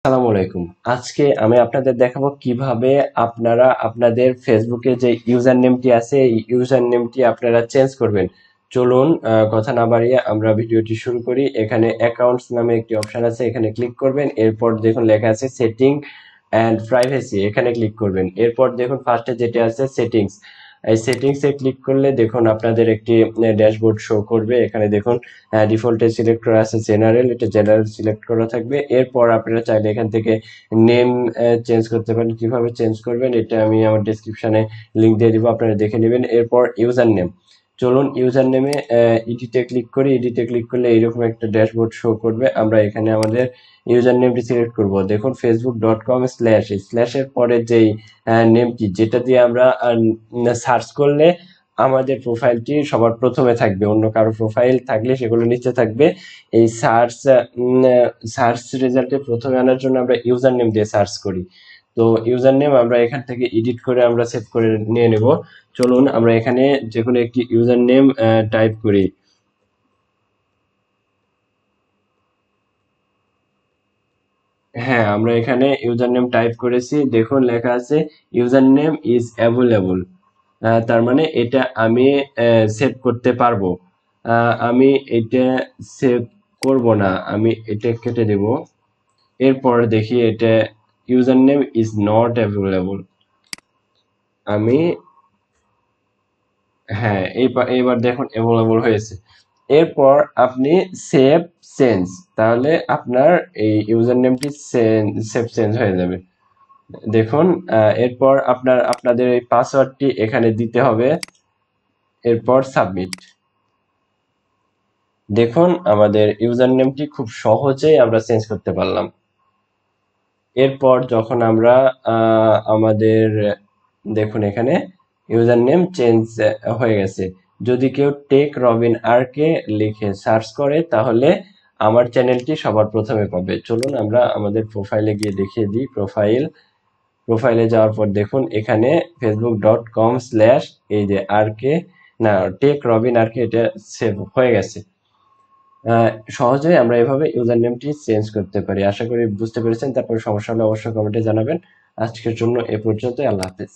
আসসালামু আলাইকুম। আজকে আমি আপনাদের দেখাবো কিভাবে আপনারা আপনাদের ফেসবুকে যে ইউজার নেমটি আছে এই ইউজার নেমটি আপনারা চেঞ্জ করবেন। চলুন কথা না বাড়িয়ে আমরা ভিডিওটি শুরু করি। এখানে অ্যাকাউন্টস নামে একটি অপশন আছে, এখানে ক্লিক করবেন। এরপর দেখুন লেখা আছে সেটিং অ্যান্ড প্রাইভেসি, এখানে ক্লিক করবেন। এরপর দেখুন ফার্স্টে যেটা আছে সেটিংস, এই সেটিংসে ক্লিক করলে দেখুন আপনাদের একটি ড্যাশবোর্ড শো করবে। এখানে দেখুন ডিফল্টে সিলেক্ট করা আছে জেনারেল, এটা জেনারেল সিলেক্ট করা থাকবে। এরপর আপনারা চাইলে এখান থেকে নেম চেঞ্জ করতে পারেন। কিভাবে চেঞ্জ করবেন এটা আমি আমার ডেসক্রিপশনে লিংক দিয়ে দিব, আপনারা দেখে নেবেন। এরপর ইউজার নেম, চলুন ইউজার নেমে এডিটে ক্লিক করি। এডিটে ক্লিক করলে এইরকম একটা ড্যাশবোর্ড শো করবে। আমরা এখানে আমাদের ইউজার নেমটি সিলেক্ট করব। দেখুন facebook.com/, এই স্ল্যাশের পরে যেই নেমটি যেটা দিয়ে আমরা সার্চ করলে আমাদের প্রোফাইলটি সবার প্রথমে থাকবে, অন্য কারো প্রোফাইল থাকলে সেগুলো নিচে থাকবে। এই সার্চ রেজাল্টে প্রথমে আনার জন্য আমরা ইউজার নেম দিয়ে সার্চ করি। তো ইউজার নেম আমরা এখান থেকে এডিট করে আমরা সেভ করে নিয়ে নেব। চলুন আমরা এখানে যে কোনো একটি ইউজার নেম টাইপ করি। হ্যাঁ, আমরা এখানে ইউজার নেম টাইপ করেছি। দেখুন লেখা আছে ইউজার নেম ইজ অ্যাভেলেবল, তার মানে এটা আমি সেভ করতে পারবো। আমি এটা সেভ করব না, আমি এটা কেটে দেব। এরপর দেখি এটা user name is not available. আমি হ্যাঁ, এইবার দেখুন অ্যাভেলেবল হয়েছে। এরপর আপনি সেভ চেঞ্জ, তাহলে আপনার এই ইউজার নেমটি সেভ চেঞ্জ হয়ে যাবে। দেখুন এরপর আপনাদের এই পাসওয়ার্ডটি এখানে দিতে হবে। এরপর সাবমিট। দেখুন আমাদের ইউজার নেমটি খুব সহজেই আমরা চেঞ্জ করতে পারলাম। এরপর যখন আমরা আমাদের দেখুন এখানে ইউজার নেম চেঞ্জ হয়ে গেছে। যদি কেউ টেক রবিন আর কে লিখে সার্চ করে তাহলে আমার চ্যানেলটি সবার প্রথমে পাবে। চলুন আমরা আমাদের প্রোফাইলে গিয়ে দেখিয়ে দিই। প্রোফাইলে যাওয়ার পর দেখুন এখানে facebook.com/ এই যে আর কে না টেক রবিন আর কে, এটা সেভ হয়ে গেছে। সহজেই আমরা এভাবে ইউজার নেমটি চেঞ্জ করতে পারি। আশা করি বুঝতে পেরেছেন। তারপর সমস্যা হলে অবশ্যই কমেন্টে জানাবেন। আজকের জন্য এ পর্যন্তই। আল্লাহ হাফেজ।